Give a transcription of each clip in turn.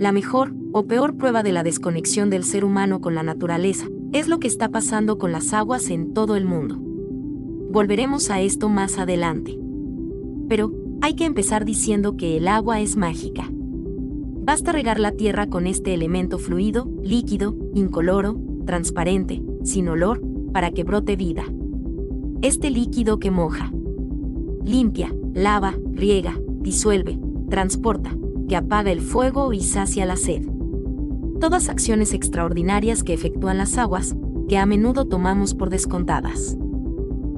La mejor o peor prueba de la desconexión del ser humano con la naturaleza es lo que está pasando con las aguas en todo el mundo. Volveremos a esto más adelante. Pero hay que empezar diciendo que el agua es mágica. Basta regar la tierra con este elemento fluido, líquido, incoloro, transparente, sin olor, para que brote vida. Este líquido que moja, limpia, lava, riega, disuelve, transporta, que apaga el fuego y sacia la sed. Todas acciones extraordinarias que efectúan las aguas, que a menudo tomamos por descontadas.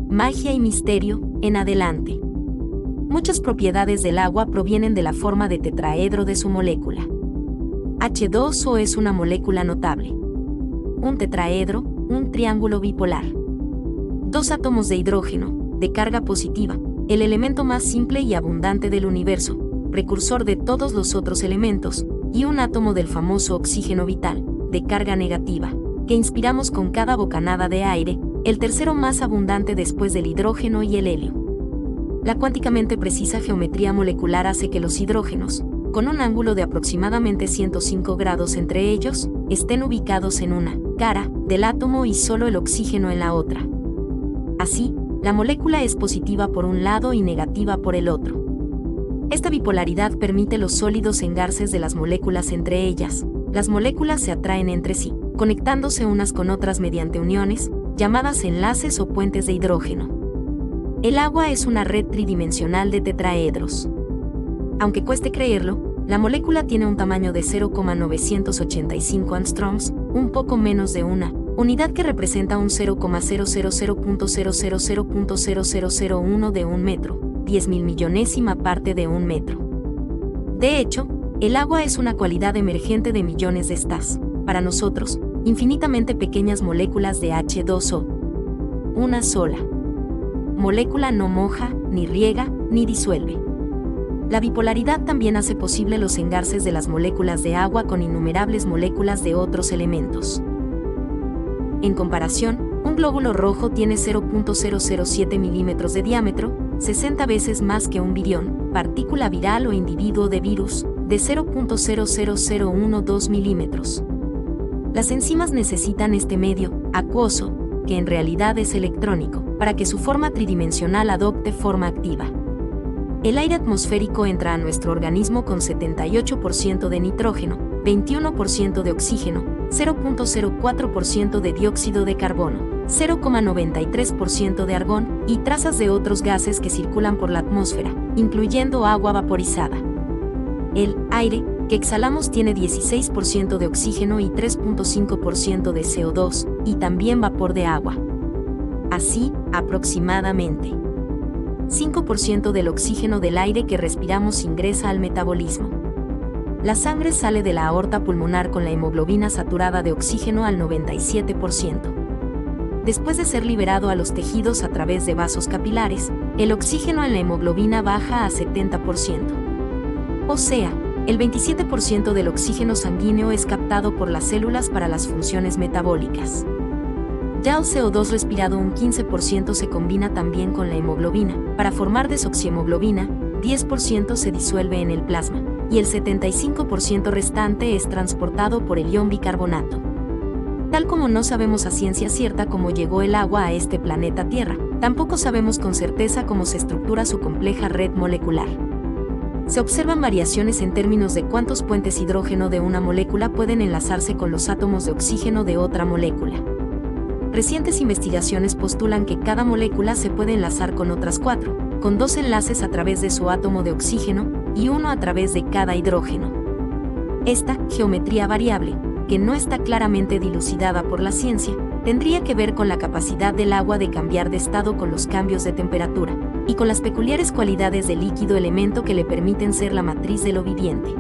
Magia y misterio, en adelante. Muchas propiedades del agua provienen de la forma de tetraedro de su molécula. H2O es una molécula notable. Un tetraedro, un triángulo bipolar. 2 átomos de hidrógeno, de carga positiva, el elemento más simple y abundante del universo, precursor de todos los otros elementos, y un átomo del famoso oxígeno vital, de carga negativa, que inspiramos con cada bocanada de aire, el tercero más abundante después del hidrógeno y el helio. La cuánticamente precisa geometría molecular hace que los hidrógenos, con un ángulo de aproximadamente 105 grados entre ellos, estén ubicados en una cara del átomo y solo el oxígeno en la otra. Así, la molécula es positiva por un lado y negativa por el otro. Esta bipolaridad permite los sólidos engarces de las moléculas entre ellas. Las moléculas se atraen entre sí, conectándose unas con otras mediante uniones, llamadas enlaces o puentes de hidrógeno. El agua es una red tridimensional de tetraedros. Aunque cueste creerlo, la molécula tiene un tamaño de 0,985 angstroms, un poco menos de una unidad que representa un 0,000.000.0001 de un metro, 10.000 millonésima parte de un metro. De hecho, el agua es una cualidad emergente de millones de estas, para nosotros, infinitamente pequeñas moléculas de H2O. Una sola molécula no moja, ni riega, ni disuelve. La bipolaridad también hace posible los engarces de las moléculas de agua con innumerables moléculas de otros elementos. En comparación, un glóbulo rojo tiene 0.007 milímetros de diámetro, 60 veces más que un virión, partícula viral o individuo de virus, de 0.00012 milímetros. Las enzimas necesitan este medio, acuoso, que en realidad es electrónico, para que su forma tridimensional adopte forma activa. El aire atmosférico entra a nuestro organismo con 78% de nitrógeno, 21% de oxígeno, 0.04% de dióxido de carbono, 0,93% de argón y trazas de otros gases que circulan por la atmósfera, incluyendo agua vaporizada. El aire que exhalamos tiene 16% de oxígeno y 3.5% de CO2, y también vapor de agua. Así, aproximadamente 5% del oxígeno del aire que respiramos ingresa al metabolismo. La sangre sale de la aorta pulmonar con la hemoglobina saturada de oxígeno al 97%. Después de ser liberado a los tejidos a través de vasos capilares, el oxígeno en la hemoglobina baja a 70%. O sea, el 27% del oxígeno sanguíneo es captado por las células para las funciones metabólicas. Ya el CO2 respirado un 15% se combina también con la hemoglobina, para formar desoxihemoglobina, 10% se disuelve en el plasma, y el 75% restante es transportado por el ion bicarbonato. Tal como no sabemos a ciencia cierta cómo llegó el agua a este planeta Tierra, tampoco sabemos con certeza cómo se estructura su compleja red molecular. Se observan variaciones en términos de cuántos puentes hidrógeno de una molécula pueden enlazarse con los átomos de oxígeno de otra molécula. Recientes investigaciones postulan que cada molécula se puede enlazar con otras 4, con 2 enlaces a través de su átomo de oxígeno y 1 a través de cada hidrógeno. Esta geometría variable, que no está claramente dilucidada por la ciencia, tendría que ver con la capacidad del agua de cambiar de estado con los cambios de temperatura, y con las peculiares cualidades del líquido elemento que le permiten ser la matriz de lo viviente.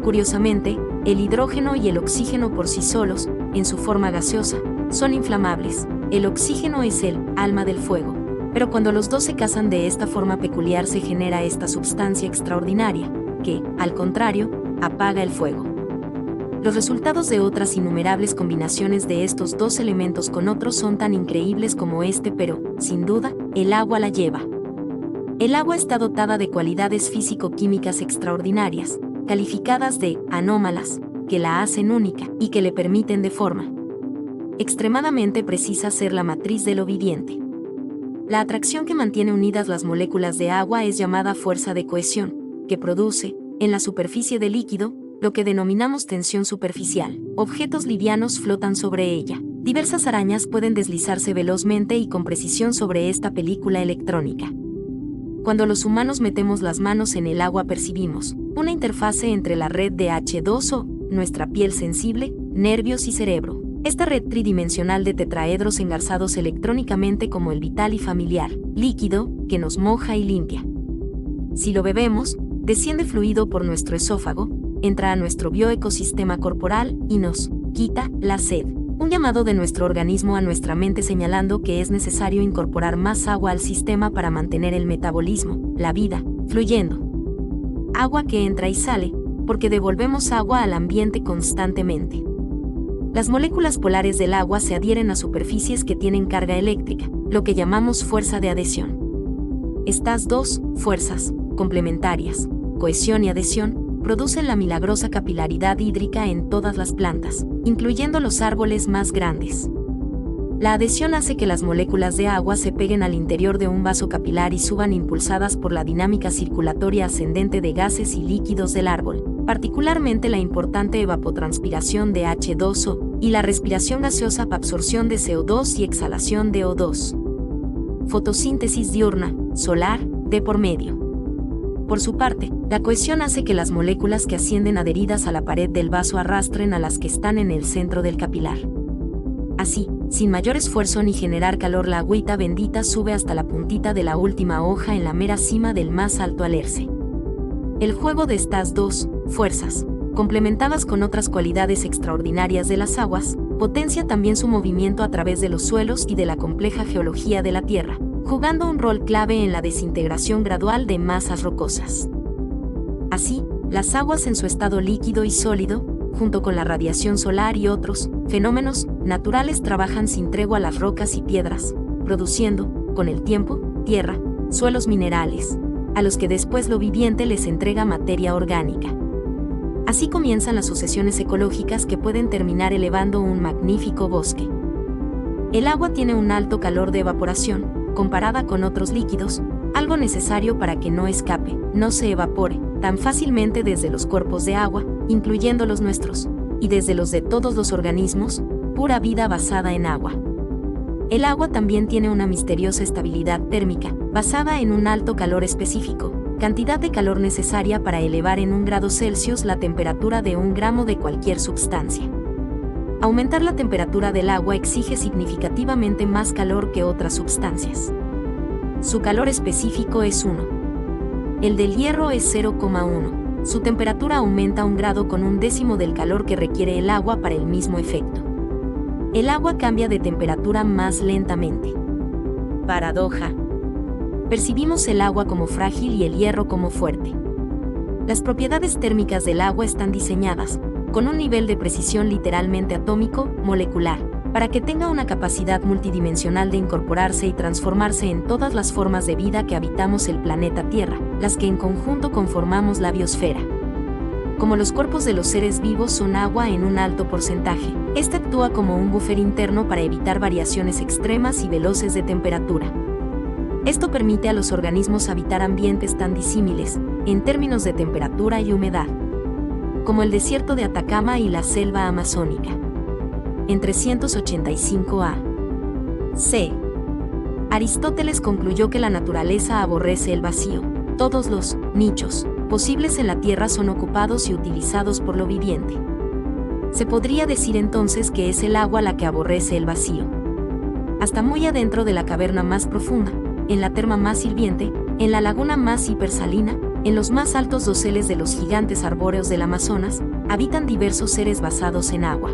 Curiosamente, el hidrógeno y el oxígeno por sí solos, en su forma gaseosa, son inflamables. El oxígeno es el alma del fuego, pero cuando los dos se casan de esta forma peculiar se genera esta sustancia extraordinaria, que, al contrario, apaga el fuego. Los resultados de otras innumerables combinaciones de estos dos elementos con otros son tan increíbles como este, pero, sin duda, el agua la lleva. El agua está dotada de cualidades físico-químicas extraordinarias, calificadas de anómalas, que la hacen única y que le permiten de forma extremadamente precisa ser la matriz de lo viviente. La atracción que mantiene unidas las moléculas de agua es llamada fuerza de cohesión, que produce, en la superficie del líquido, lo que denominamos tensión superficial. Objetos livianos flotan sobre ella. Diversas arañas pueden deslizarse velozmente y con precisión sobre esta película electrónica. Cuando los humanos metemos las manos en el agua percibimos una interfase entre la red de H2O, nuestra piel sensible, nervios y cerebro. Esta red tridimensional de tetraedros engarzados electrónicamente como el vital y familiar, líquido, que nos moja y limpia. Si lo bebemos, desciende fluido por nuestro esófago, entra a nuestro bioecosistema corporal y nos quita la sed. Un llamado de nuestro organismo a nuestra mente señalando que es necesario incorporar más agua al sistema para mantener el metabolismo, la vida, fluyendo. Agua que entra y sale, porque devolvemos agua al ambiente constantemente. Las moléculas polares del agua se adhieren a superficies que tienen carga eléctrica, lo que llamamos fuerza de adhesión. Estas dos fuerzas, complementarias, cohesión y adhesión, producen la milagrosa capilaridad hídrica en todas las plantas, incluyendo los árboles más grandes. La adhesión hace que las moléculas de agua se peguen al interior de un vaso capilar y suban impulsadas por la dinámica circulatoria ascendente de gases y líquidos del árbol, particularmente la importante evapotranspiración de H2O y la respiración gaseosa para absorción de CO2 y exhalación de O2. Fotosíntesis diurna, solar, de por medio. Por su parte, la cohesión hace que las moléculas que ascienden adheridas a la pared del vaso arrastren a las que están en el centro del capilar. Así, sin mayor esfuerzo ni generar calor, la agüita bendita sube hasta la puntita de la última hoja en la mera cima del más alto alerce. El juego de estas dos fuerzas, complementadas con otras cualidades extraordinarias de las aguas, potencia también su movimiento a través de los suelos y de la compleja geología de la Tierra, jugando un rol clave en la desintegración gradual de masas rocosas. Así, las aguas en su estado líquido y sólido, junto con la radiación solar y otros fenómenos naturales, trabajan sin tregua las rocas y piedras, produciendo, con el tiempo, tierra, suelos minerales, a los que después lo viviente les entrega materia orgánica. Así comienzan las sucesiones ecológicas que pueden terminar elevando un magnífico bosque. El agua tiene un alto calor de evaporación, comparada con otros líquidos, algo necesario para que no escape, no se evapore, tan fácilmente desde los cuerpos de agua, incluyendo los nuestros, y desde los de todos los organismos, pura vida basada en agua. El agua también tiene una misteriosa estabilidad térmica, basada en un alto calor específico, cantidad de calor necesaria para elevar en 1 grado Celsius la temperatura de 1 gramo de cualquier sustancia. Aumentar la temperatura del agua exige significativamente más calor que otras sustancias. Su calor específico es 1. El del hierro es 0,1. Su temperatura aumenta 1 grado con 1/10 del calor que requiere el agua para el mismo efecto. El agua cambia de temperatura más lentamente. Paradoja. Percibimos el agua como frágil y el hierro como fuerte. Las propiedades térmicas del agua están diseñadas, con un nivel de precisión literalmente atómico, molecular, para que tenga una capacidad multidimensional de incorporarse y transformarse en todas las formas de vida que habitamos el planeta Tierra, las que en conjunto conformamos la biosfera. Como los cuerpos de los seres vivos son agua en un alto porcentaje, este actúa como un buffer interno para evitar variaciones extremas y veloces de temperatura. Esto permite a los organismos habitar ambientes tan disímiles, en términos de temperatura y humedad, como el desierto de Atacama y la selva amazónica. En 385 a.C., Aristóteles concluyó que la naturaleza aborrece el vacío. Todos los nichos posibles en la Tierra son ocupados y utilizados por lo viviente. Se podría decir entonces que es el agua la que aborrece el vacío. Hasta muy adentro de la caverna más profunda, en la terma más hirviente, en la laguna más hipersalina, en los más altos doseles de los gigantes arbóreos del Amazonas, habitan diversos seres basados en agua.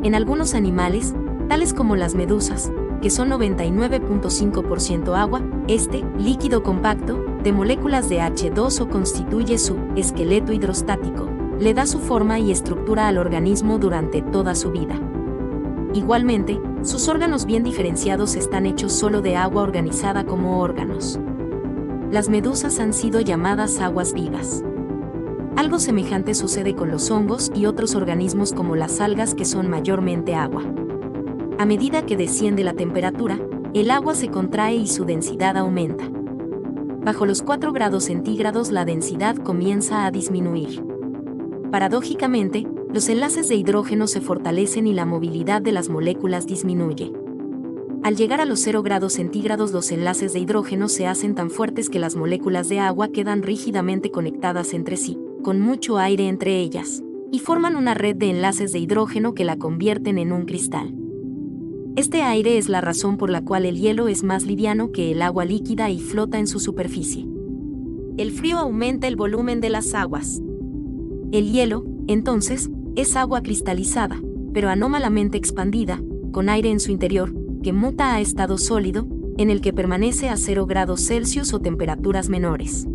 En algunos animales, tales como las medusas, que son 99.5% agua, este líquido compacto, de moléculas de H2O constituye su esqueleto hidrostático, le da su forma y estructura al organismo durante toda su vida. Igualmente, sus órganos bien diferenciados están hechos solo de agua organizada como órganos. Las medusas han sido llamadas aguas vivas. Algo semejante sucede con los hongos y otros organismos como las algas que son mayormente agua. A medida que desciende la temperatura, el agua se contrae y su densidad aumenta. Bajo los 4 grados centígrados la densidad comienza a disminuir. Paradójicamente, los enlaces de hidrógeno se fortalecen y la movilidad de las moléculas disminuye. Al llegar a los 0 grados centígrados los enlaces de hidrógeno se hacen tan fuertes que las moléculas de agua quedan rígidamente conectadas entre sí, con mucho aire entre ellas, y forman una red de enlaces de hidrógeno que la convierten en un cristal. Este aire es la razón por la cual el hielo es más liviano que el agua líquida y flota en su superficie. El frío aumenta el volumen de las aguas. El hielo, entonces, es agua cristalizada, pero anómalamente expandida, con aire en su interior, que muta a estado sólido, en el que permanece a 0 grados Celsius o temperaturas menores.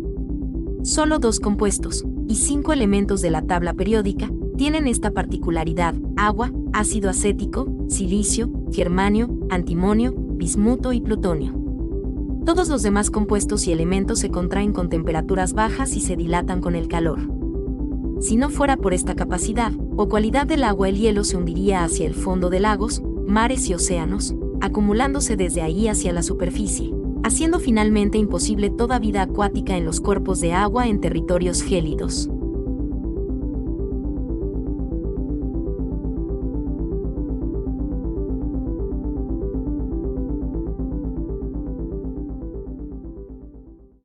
Solo 2 compuestos, y 5 elementos de la tabla periódica, tienen esta particularidad: agua, ácido acético, silicio, germanio, antimonio, bismuto y plutonio. Todos los demás compuestos y elementos se contraen con temperaturas bajas y se dilatan con el calor. Si no fuera por esta capacidad o cualidad del agua, el hielo se hundiría hacia el fondo de lagos, mares y océanos, acumulándose desde ahí hacia la superficie, haciendo finalmente imposible toda vida acuática en los cuerpos de agua en territorios gélidos.